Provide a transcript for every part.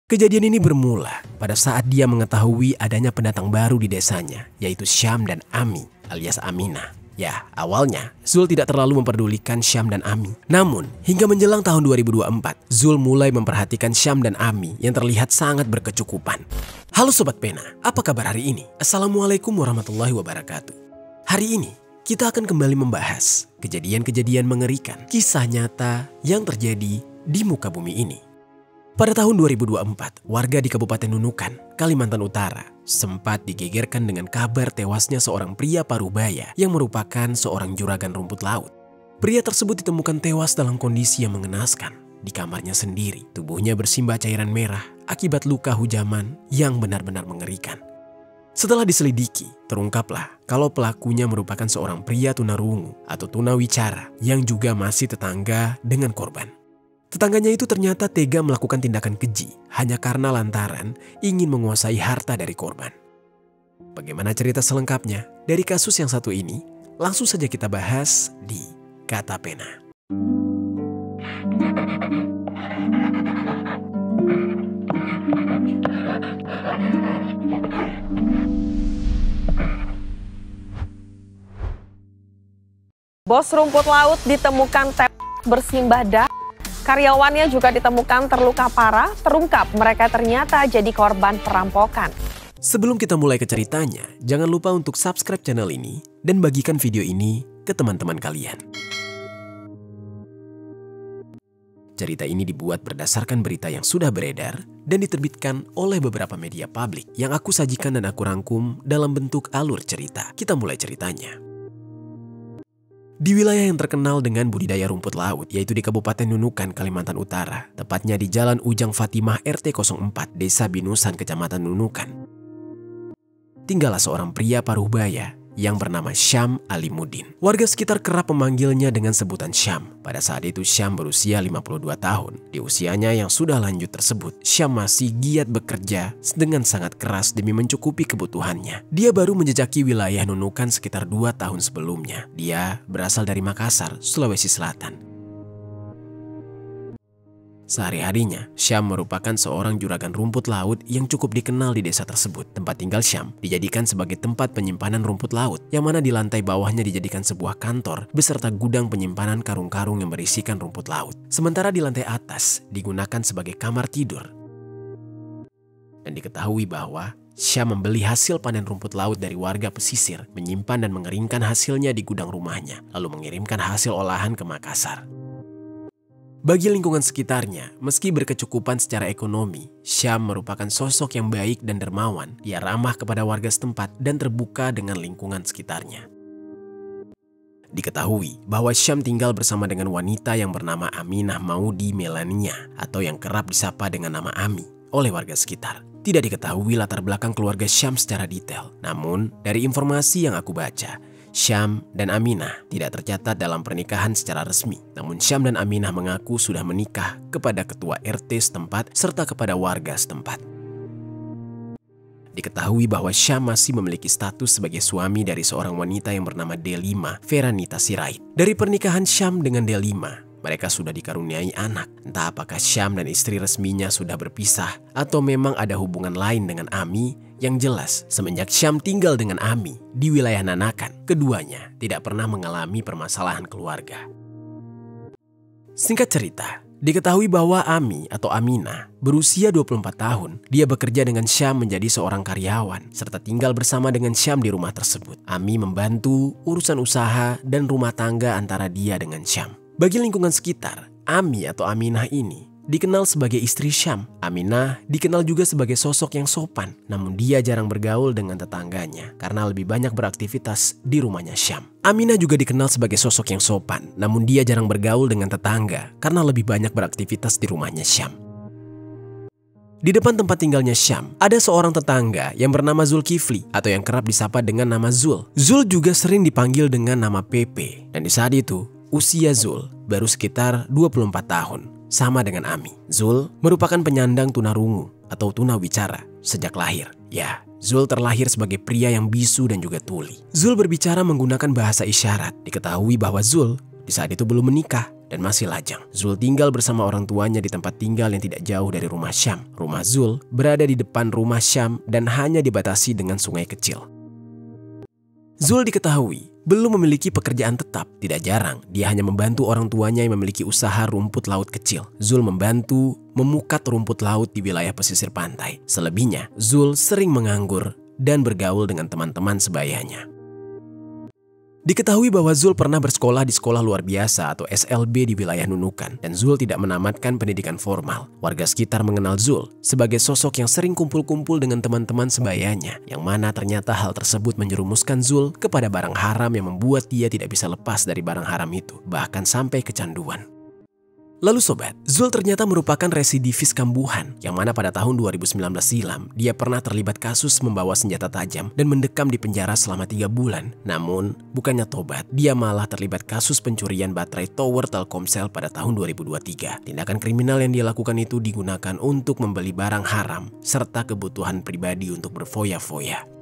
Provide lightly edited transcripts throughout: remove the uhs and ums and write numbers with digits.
Kejadian ini bermula pada saat dia mengetahui adanya pendatang baru di desanya, yaitu Syam dan Ami alias Aminah. Ya, awalnya Zul tidak terlalu memperdulikan Syam dan Ami. Namun, hingga menjelang tahun 2024, Zul mulai memperhatikan Syam dan Ami yang terlihat sangat berkecukupan. Halo Sobat Pena, apa kabar hari ini? Assalamualaikum warahmatullahi wabarakatuh. Hari ini, kita akan kembali membahas kejadian-kejadian mengerikan, kisah nyata yang terjadi di muka bumi ini. Pada tahun 2024, warga di Kabupaten Nunukan, Kalimantan Utara, sempat digegerkan dengan kabar tewasnya seorang pria parubaya yang merupakan seorang juragan rumput laut. Pria tersebut ditemukan tewas dalam kondisi yang mengenaskan di kamarnya sendiri. Tubuhnya bersimbah cairan merah akibat luka hujaman yang benar-benar mengerikan. Setelah diselidiki, terungkaplah kalau pelakunya merupakan seorang pria tunarungu atau tunawicara yang juga masih tetangga dengan korban. Tetangganya itu ternyata tega melakukan tindakan keji hanya karena lantaran ingin menguasai harta dari korban. Bagaimana cerita selengkapnya dari kasus yang satu ini? Langsung saja kita bahas di Kata Pena. Bos rumput laut ditemukan tewas bersimbah darah. Karyawannya juga ditemukan terluka parah, terungkap mereka ternyata jadi korban perampokan. Sebelum kita mulai ke ceritanya, jangan lupa untuk subscribe channel ini dan bagikan video ini ke teman-teman kalian. Cerita ini dibuat berdasarkan berita yang sudah beredar dan diterbitkan oleh beberapa media publik yang aku sajikan dan aku rangkum dalam bentuk alur cerita. Kita mulai ceritanya. Di wilayah yang terkenal dengan budidaya rumput laut, yaitu di Kabupaten Nunukan, Kalimantan Utara, tepatnya di Jalan Ujang Fatimah RT 04, Desa Binusan, Kecamatan Nunukan, tinggallah seorang pria parubaya yang bernama Syam Alimuddin. Warga sekitar kerap memanggilnya dengan sebutan Syam. Pada saat itu Syam berusia 52 tahun. Di usianya yang sudah lanjut tersebut, Syam masih giat bekerja dengan sangat keras demi mencukupi kebutuhannya. Dia baru menjejaki wilayah Nunukan sekitar 2 tahun sebelumnya. Dia berasal dari Makassar, Sulawesi Selatan. Sehari-harinya, Syam merupakan seorang juragan rumput laut yang cukup dikenal di desa tersebut. Tempat tinggal Syam dijadikan sebagai tempat penyimpanan rumput laut, yang mana di lantai bawahnya dijadikan sebuah kantor beserta gudang penyimpanan karung-karung yang berisikan rumput laut. Sementara di lantai atas digunakan sebagai kamar tidur. Dan diketahui bahwa Syam membeli hasil panen rumput laut dari warga pesisir, menyimpan dan mengeringkan hasilnya di gudang rumahnya, lalu mengirimkan hasil olahan ke Makassar. Bagi lingkungan sekitarnya, meski berkecukupan secara ekonomi, Syam merupakan sosok yang baik dan dermawan. Ia ramah kepada warga setempat dan terbuka dengan lingkungan sekitarnya. Diketahui bahwa Syam tinggal bersama dengan wanita yang bernama Aminah Maudi Melania atau yang kerap disapa dengan nama Ami oleh warga sekitar. Tidak diketahui latar belakang keluarga Syam secara detail. Namun, dari informasi yang aku baca, Syam dan Aminah tidak tercatat dalam pernikahan secara resmi. Namun Syam dan Aminah mengaku sudah menikah kepada ketua RT setempat serta kepada warga setempat. Diketahui bahwa Syam masih memiliki status sebagai suami dari seorang wanita yang bernama Delima Feranita Sirait. Dari pernikahan Syam dengan Delima, mereka sudah dikaruniai anak. Entah apakah Syam dan istri resminya sudah berpisah atau memang ada hubungan lain dengan Ami. Yang jelas, semenjak Syam tinggal dengan Ami di wilayah Nanakan, keduanya tidak pernah mengalami permasalahan keluarga. Singkat cerita, diketahui bahwa Ami atau Aminah berusia 24 tahun. Dia bekerja dengan Syam menjadi seorang karyawan, serta tinggal bersama dengan Syam di rumah tersebut. Ami membantu urusan usaha dan rumah tangga antara dia dengan Syam. Bagi lingkungan sekitar, Ami atau Aminah ini dikenal sebagai istri Syam. Aminah dikenal juga sebagai sosok yang sopan, namun dia jarang bergaul dengan tetangganya karena lebih banyak beraktivitas di rumahnya Syam. Aminah juga dikenal sebagai sosok yang sopan, namun dia jarang bergaul dengan tetangga karena lebih banyak beraktivitas di rumahnya Syam. Di depan tempat tinggalnya Syam, ada seorang tetangga yang bernama Zulkifli atau yang kerap disapa dengan nama Zul. Zul juga sering dipanggil dengan nama Pepe, dan di saat itu usia Zul baru sekitar 24 tahun. Sama dengan Ami, Zul merupakan penyandang tunarungu atau tunawicara sejak lahir. Ya, Zul terlahir sebagai pria yang bisu dan juga tuli. Zul berbicara menggunakan bahasa isyarat. Diketahui bahwa Zul di saat itu belum menikah dan masih lajang. Zul tinggal bersama orang tuanya di tempat tinggal yang tidak jauh dari rumah Syam. Rumah Zul berada di depan rumah Syam dan hanya dibatasi dengan sungai kecil. Zul diketahui belum memiliki pekerjaan tetap. Tidak jarang, dia hanya membantu orang tuanya yang memiliki usaha rumput laut kecil. Zul membantu memukat rumput laut di wilayah pesisir pantai. Selebihnya, Zul sering menganggur dan bergaul dengan teman-teman sebayanya. Diketahui bahwa Zul pernah bersekolah di sekolah luar biasa atau SLB di wilayah Nunukan, dan Zul tidak menamatkan pendidikan formal. Warga sekitar mengenal Zul sebagai sosok yang sering kumpul-kumpul dengan teman-teman sebayanya, yang mana ternyata hal tersebut menjerumuskan Zul kepada barang haram yang membuat dia tidak bisa lepas dari barang haram itu, bahkan sampai kecanduan. Lalu sobat, Zul ternyata merupakan residivis kambuhan, yang mana pada tahun 2019 silam dia pernah terlibat kasus membawa senjata tajam dan mendekam di penjara selama 3 bulan. Namun, bukannya tobat, dia malah terlibat kasus pencurian baterai tower Telkomsel pada tahun 2023. Tindakan kriminal yang dia lakukan itu digunakan untuk membeli barang haram serta kebutuhan pribadi untuk berfoya-foya.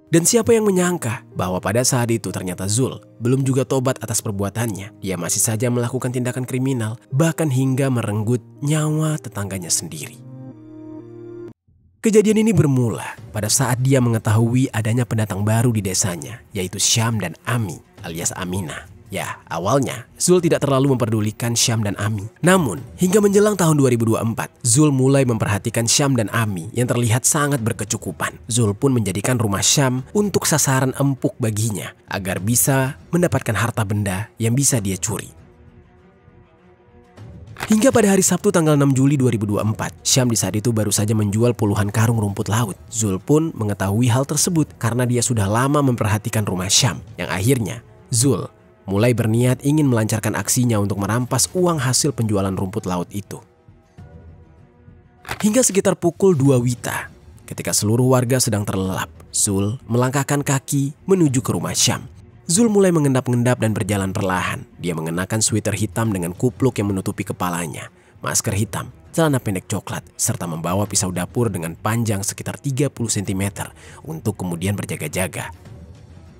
Dan siapa yang menyangka bahwa pada saat itu ternyata Zul belum juga tobat atas perbuatannya. Dia masih saja melakukan tindakan kriminal, bahkan hingga merenggut nyawa tetangganya sendiri. Kejadian ini bermula pada saat dia mengetahui adanya pendatang baru di desanya, yaitu Syam dan Ami alias Aminah. Ya, awalnya Zul tidak terlalu memperdulikan Syam dan Ami. Namun, hingga menjelang tahun 2024, Zul mulai memperhatikan Syam dan Ami yang terlihat sangat berkecukupan. Zul pun menjadikan rumah Syam untuk sasaran empuk baginya agar bisa mendapatkan harta benda yang bisa dia curi. Hingga pada hari Sabtu tanggal 6 Juli 2024, Syam di saat itu baru saja menjual puluhan karung rumput laut. Zul pun mengetahui hal tersebut karena dia sudah lama memperhatikan rumah Syam, yang akhirnya Zul mulai berniat ingin melancarkan aksinya untuk merampas uang hasil penjualan rumput laut itu. Hingga sekitar pukul 2 WITA, ketika seluruh warga sedang terlelap, Zul melangkahkan kaki menuju ke rumah Syam. Zul mulai mengendap-endap dan berjalan perlahan. Dia mengenakan sweater hitam dengan kupluk yang menutupi kepalanya, masker hitam, celana pendek coklat, serta membawa pisau dapur dengan panjang sekitar 30 cm untuk kemudian berjaga-jaga.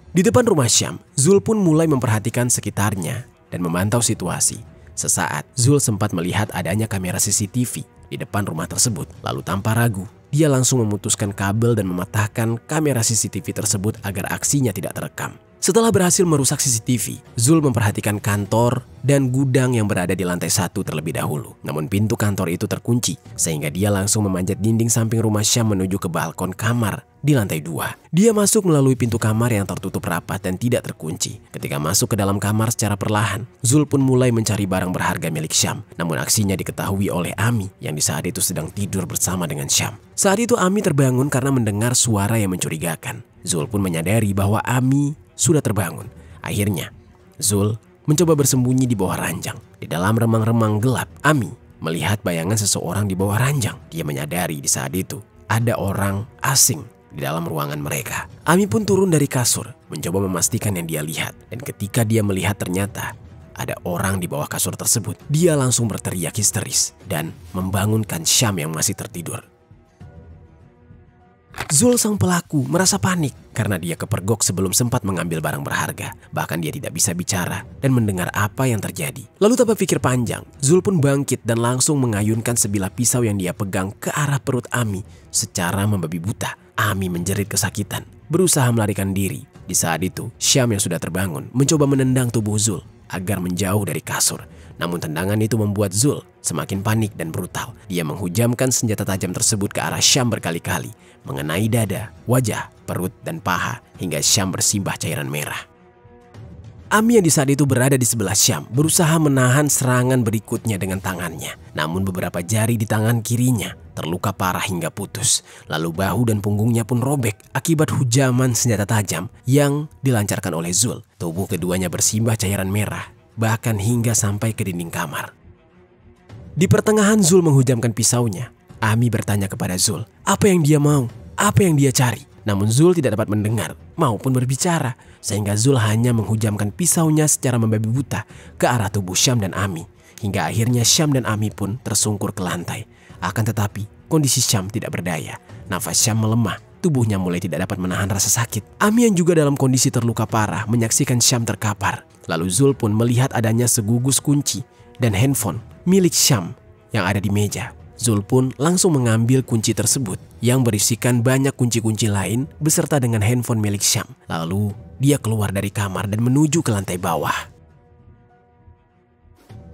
Di depan rumah Syam, Zul pun mulai memperhatikan sekitarnya dan memantau situasi. Sesaat, Zul sempat melihat adanya kamera CCTV di depan rumah tersebut. Lalu tanpa ragu, dia langsung memutuskan kabel dan mematahkan kamera CCTV tersebut agar aksinya tidak terekam. Setelah berhasil merusak CCTV, Zul memperhatikan kantor dan gudang yang berada di lantai 1 terlebih dahulu. Namun pintu kantor itu terkunci, sehingga dia langsung memanjat dinding samping rumah Syam menuju ke balkon kamar di lantai 2. Dia masuk melalui pintu kamar yang tertutup rapat dan tidak terkunci. Ketika masuk ke dalam kamar secara perlahan, Zul pun mulai mencari barang berharga milik Syam. Namun aksinya diketahui oleh Ami yang di saat itu sedang tidur bersama dengan Syam. Saat itu Ami terbangun karena mendengar suara yang mencurigakan. Zul pun menyadari bahwa Ami sudah terbangun. Akhirnya, Zul mencoba bersembunyi di bawah ranjang. Di dalam remang-remang gelap, Ami melihat bayangan seseorang di bawah ranjang. Dia menyadari di saat itu ada orang asing di dalam ruangan mereka. Ami pun turun dari kasur, mencoba memastikan yang dia lihat. Dan ketika dia melihat ternyata ada orang di bawah kasur tersebut, dia langsung berteriak histeris dan membangunkan Syam yang masih tertidur. Zul sang pelaku merasa panik karena dia kepergok sebelum sempat mengambil barang berharga. Bahkan dia tidak bisa bicara dan mendengar apa yang terjadi. Lalu tanpa pikir panjang, Zul pun bangkit dan langsung mengayunkan sebilah pisau yang dia pegang ke arah perut Ami secara membabi buta. Ami menjerit kesakitan, berusaha melarikan diri. Di saat itu, Syam yang sudah terbangun mencoba menendang tubuh Zul agar menjauh dari kasur. Namun tendangan itu membuat Zul semakin panik dan brutal. Dia menghujamkan senjata tajam tersebut ke arah Syam berkali-kali, mengenai dada, wajah, perut, dan paha hingga Syam bersimbah cairan merah. Ami yang di saat itu berada di sebelah Syam berusaha menahan serangan berikutnya dengan tangannya. Namun beberapa jari di tangan kirinya terluka parah hingga putus. Lalu bahu dan punggungnya pun robek akibat hujaman senjata tajam yang dilancarkan oleh Zul. Tubuh keduanya bersimbah cairan merah, bahkan hingga sampai ke dinding kamar. Di pertengahan Zul menghujamkan pisaunya, Ami bertanya kepada Zul apa yang dia mau, apa yang dia cari. Namun Zul tidak dapat mendengar maupun berbicara, sehingga Zul hanya menghujamkan pisaunya secara membabi buta ke arah tubuh Syam dan Ami. Hingga akhirnya Syam dan Ami pun tersungkur ke lantai. Akan tetapi kondisi Syam tidak berdaya. Nafas Syam melemah tubuhnya mulai tidak dapat menahan rasa sakit. Ami yang juga dalam kondisi terluka parah menyaksikan Syam terkapar. Lalu Zul pun melihat adanya segugus kunci dan handphone milik Syam yang ada di meja. Zul pun langsung mengambil kunci tersebut yang berisikan banyak kunci-kunci lain beserta dengan handphone milik Syam. Lalu dia keluar dari kamar dan menuju ke lantai bawah.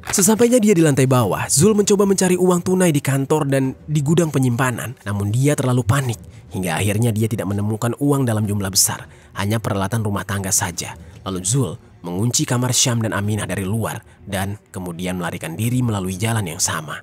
Sesampainya dia di lantai bawah, Zul mencoba mencari uang tunai di kantor dan di gudang penyimpanan. Namun dia terlalu panik hingga akhirnya dia tidak menemukan uang dalam jumlah besar, hanya peralatan rumah tangga saja. Lalu Zul mengunci kamar Syam dan Aminah dari luar dan kemudian melarikan diri melalui jalan yang sama.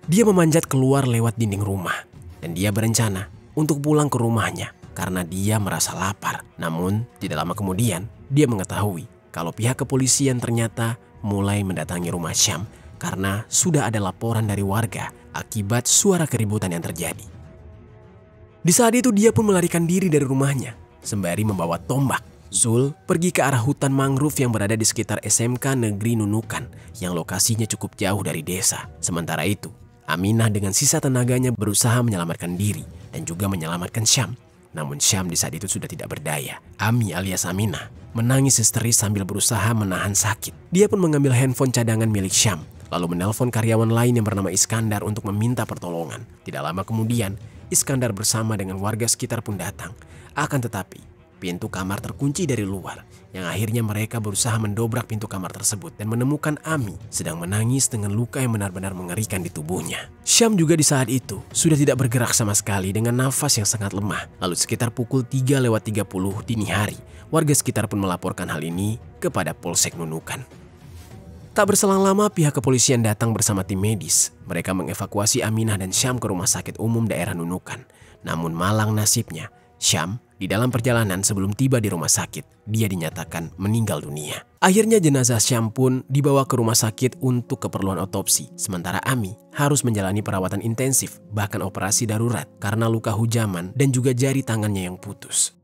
Dia memanjat keluar lewat dinding rumah dan dia berencana untuk pulang ke rumahnya karena dia merasa lapar. Namun tidak lama kemudian dia mengetahui kalau pihak kepolisian ternyata mulai mendatangi rumah Syam karena sudah ada laporan dari warga akibat suara keributan yang terjadi. Di saat itu dia pun melarikan diri dari rumahnya sembari membawa tombak. Zul pergi ke arah hutan mangrove yang berada di sekitar SMK Negeri Nunukan yang lokasinya cukup jauh dari desa. Sementara itu, Aminah dengan sisa tenaganya berusaha menyelamatkan diri dan juga menyelamatkan Syam. Namun Syam di saat itu sudah tidak berdaya. Ami alias Aminah menangis histeris sambil berusaha menahan sakit. Dia pun mengambil handphone cadangan milik Syam, lalu menelpon karyawan lain yang bernama Iskandar untuk meminta pertolongan. Tidak lama kemudian, Iskandar bersama dengan warga sekitar pun datang. Akan tetapi, pintu kamar terkunci dari luar, yang akhirnya mereka berusaha mendobrak pintu kamar tersebut dan menemukan Ami sedang menangis dengan luka yang benar-benar mengerikan di tubuhnya. Syam juga di saat itu sudah tidak bergerak sama sekali dengan nafas yang sangat lemah. Lalu sekitar pukul 3:30 dini hari, warga sekitar pun melaporkan hal ini kepada Polsek Nunukan. Tak berselang lama pihak kepolisian datang bersama tim medis. Mereka mengevakuasi Aminah dan Syam ke rumah sakit umum daerah Nunukan. Namun malang nasibnya, Syam di dalam perjalanan sebelum tiba di rumah sakit, dia dinyatakan meninggal dunia. Akhirnya jenazah Syam pun dibawa ke rumah sakit untuk keperluan otopsi. Sementara Ami harus menjalani perawatan intensif, bahkan operasi darurat karena luka hujaman dan juga jari tangannya yang putus.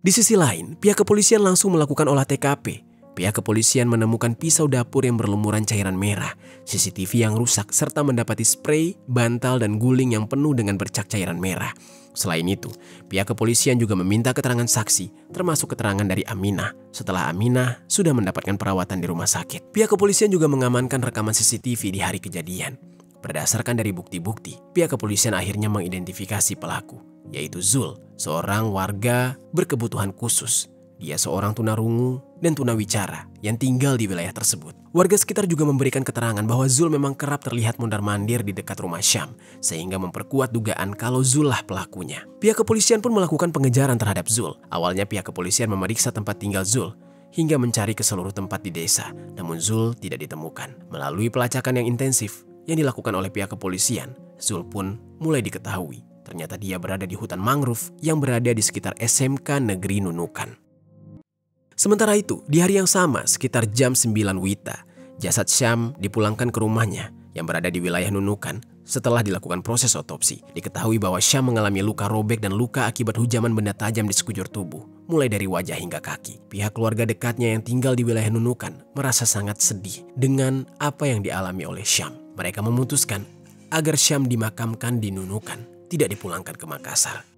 Di sisi lain, pihak kepolisian langsung melakukan olah TKP. Pihak kepolisian menemukan pisau dapur yang berlumuran cairan merah, CCTV yang rusak, serta mendapati spray, bantal, dan guling yang penuh dengan bercak cairan merah. Selain itu, pihak kepolisian juga meminta keterangan saksi, termasuk keterangan dari Aminah setelah Aminah sudah mendapatkan perawatan di rumah sakit. Pihak kepolisian juga mengamankan rekaman CCTV di hari kejadian. Berdasarkan dari bukti-bukti, pihak kepolisian akhirnya mengidentifikasi pelaku, yaitu Zul, seorang warga berkebutuhan khusus. Dia seorang tunarungu dan tunawicara yang tinggal di wilayah tersebut. Warga sekitar juga memberikan keterangan bahwa Zul memang kerap terlihat mondar-mandir di dekat rumah Syam, sehingga memperkuat dugaan kalau Zul lah pelakunya. Pihak kepolisian pun melakukan pengejaran terhadap Zul. Awalnya pihak kepolisian memeriksa tempat tinggal Zul hingga mencari ke seluruh tempat di desa, namun Zul tidak ditemukan. Melalui pelacakan yang intensif yang dilakukan oleh pihak kepolisian, Zul pun mulai diketahui. Ternyata dia berada di hutan mangrove yang berada di sekitar SMK Negeri Nunukan. Sementara itu, di hari yang sama, sekitar jam 9 WITA, jasad Syam dipulangkan ke rumahnya yang berada di wilayah Nunukan setelah dilakukan proses otopsi. Diketahui bahwa Syam mengalami luka robek dan luka akibat hujaman benda tajam di sekujur tubuh, mulai dari wajah hingga kaki. Pihak keluarga dekatnya yang tinggal di wilayah Nunukan merasa sangat sedih dengan apa yang dialami oleh Syam. Mereka memutuskan agar Syam dimakamkan di Nunukan, tidak dipulangkan ke Makassar.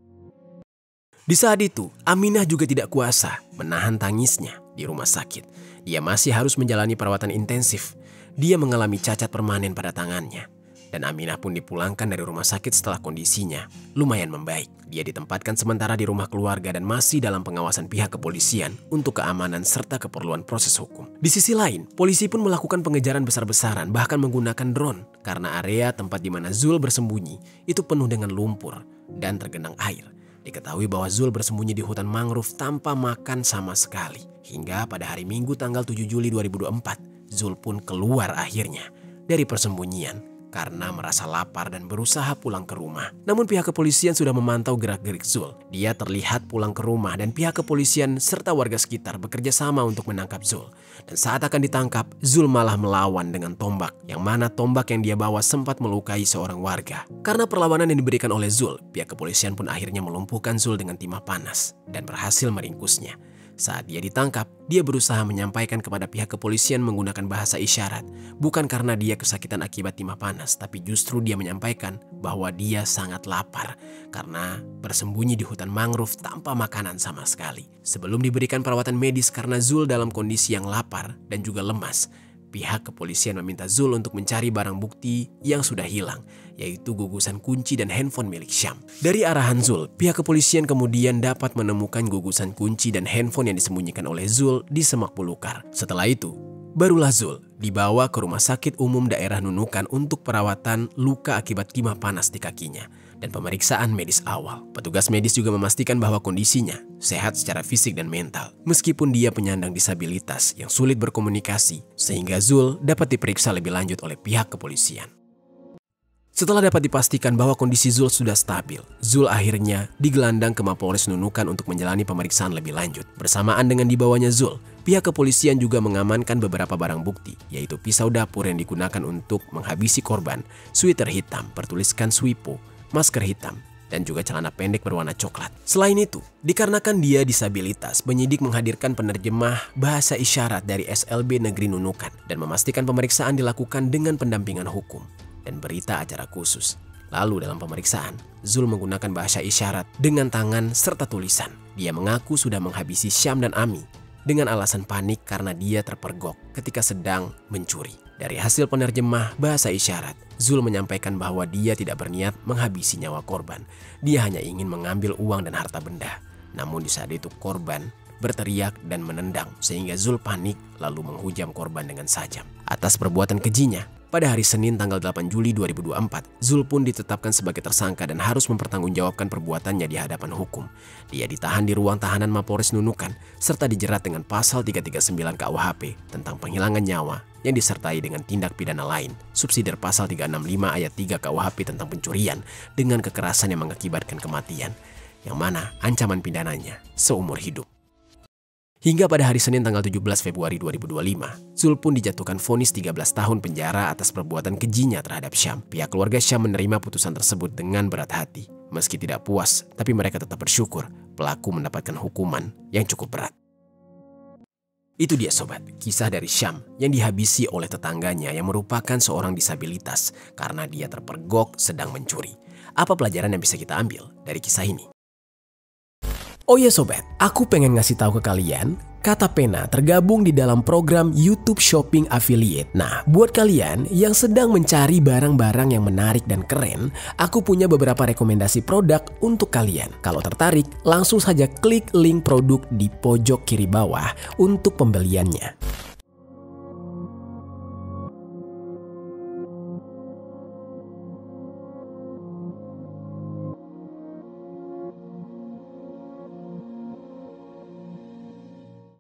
Di saat itu, Aminah juga tidak kuasa menahan tangisnya di rumah sakit. Dia masih harus menjalani perawatan intensif. Dia mengalami cacat permanen pada tangannya. Dan Aminah pun dipulangkan dari rumah sakit setelah kondisinya lumayan membaik. Dia ditempatkan sementara di rumah keluarga dan masih dalam pengawasan pihak kepolisian untuk keamanan serta keperluan proses hukum. Di sisi lain, polisi pun melakukan pengejaran besar-besaran bahkan menggunakan drone karena area tempat di mana Zul bersembunyi itu penuh dengan lumpur dan tergenang air. Diketahui bahwa Zul bersembunyi di hutan mangrove tanpa makan sama sekali. Hingga pada hari Minggu tanggal 7 Juli 2024, Zul pun keluar akhirnya dari persembunyian karena merasa lapar dan berusaha pulang ke rumah. Namun pihak kepolisian sudah memantau gerak-gerik Zul. Dia terlihat pulang ke rumah dan pihak kepolisian serta warga sekitar bekerja sama untuk menangkap Zul. Dan saat akan ditangkap, Zul malah melawan dengan tombak, yang mana tombak yang dia bawa sempat melukai seorang warga. Karena perlawanan yang diberikan oleh Zul, pihak kepolisian pun akhirnya melumpuhkan Zul dengan timah panas dan berhasil meringkusnya. Saat dia ditangkap, dia berusaha menyampaikan kepada pihak kepolisian menggunakan bahasa isyarat. Bukan karena dia kesakitan akibat timah panas, tapi justru dia menyampaikan bahwa dia sangat lapar karena bersembunyi di hutan mangrove tanpa makanan sama sekali. Sebelum diberikan perawatan medis karena Zul dalam kondisi yang lapar dan juga lemas, pihak kepolisian meminta Zul untuk mencari barang bukti yang sudah hilang, yaitu gugusan kunci dan handphone milik Syam. Dari arahan Zul, pihak kepolisian kemudian dapat menemukan gugusan kunci dan handphone yang disembunyikan oleh Zul di semak belukar. Setelah itu, barulah Zul dibawa ke Rumah Sakit Umum Daerah Nunukan untuk perawatan luka akibat timah panas di kakinya dan pemeriksaan medis awal. Petugas medis juga memastikan bahwa kondisinya sehat secara fisik dan mental, meskipun dia penyandang disabilitas yang sulit berkomunikasi, sehingga Zul dapat diperiksa lebih lanjut oleh pihak kepolisian. Setelah dapat dipastikan bahwa kondisi Zul sudah stabil, Zul akhirnya digelandang ke Mapolres Nunukan untuk menjalani pemeriksaan lebih lanjut. Bersamaan dengan dibawanya Zul, pihak kepolisian juga mengamankan beberapa barang bukti, yaitu pisau dapur yang digunakan untuk menghabisi korban, sweater hitam bertuliskan Swipo, masker hitam, dan juga celana pendek berwarna coklat. Selain itu, dikarenakan dia disabilitas, penyidik menghadirkan penerjemah bahasa isyarat dari SLB Negeri Nunukan dan memastikan pemeriksaan dilakukan dengan pendampingan hukum dan berita acara khusus. Lalu dalam pemeriksaan, Zul menggunakan bahasa isyarat dengan tangan serta tulisan. Dia mengaku sudah menghabisi Syam dan Ami dengan alasan panik karena dia terpergok ketika sedang mencuri. Dari hasil penerjemah bahasa isyarat, Zul menyampaikan bahwa dia tidak berniat menghabisi nyawa korban. Dia hanya ingin mengambil uang dan harta benda. Namun di saat itu korban berteriak dan menendang sehingga Zul panik lalu menghujam korban dengan sajam. Atas perbuatan kejinya, pada hari Senin tanggal 8 Juli 2024, Zul pun ditetapkan sebagai tersangka dan harus mempertanggungjawabkan perbuatannya di hadapan hukum. Dia ditahan di ruang tahanan Mapolres Nunukan serta dijerat dengan pasal 339 KUHP tentang penghilangan nyawa yang disertai dengan tindak pidana lain, subsidiar pasal 365 ayat 3 KUHP tentang pencurian dengan kekerasan yang mengakibatkan kematian, yang mana ancaman pidananya seumur hidup. Hingga pada hari Senin tanggal 17 Februari 2025, Zul pun dijatuhkan vonis 13 tahun penjara atas perbuatan kejinya terhadap Syam. Pihak keluarga Syam menerima putusan tersebut dengan berat hati. Meski tidak puas, tapi mereka tetap bersyukur pelaku mendapatkan hukuman yang cukup berat. Itu dia sobat, kisah dari Syam yang dihabisi oleh tetangganya yang merupakan seorang disabilitas karena dia terpergok sedang mencuri. Apa pelajaran yang bisa kita ambil dari kisah ini? Oh ya sobat, aku pengen ngasih tahu ke kalian, Kata Pena tergabung di dalam program YouTube Shopping Affiliate. Nah, buat kalian yang sedang mencari barang-barang yang menarik dan keren, aku punya beberapa rekomendasi produk untuk kalian. Kalau tertarik, langsung saja klik link produk di pojok kiri bawah untuk pembeliannya.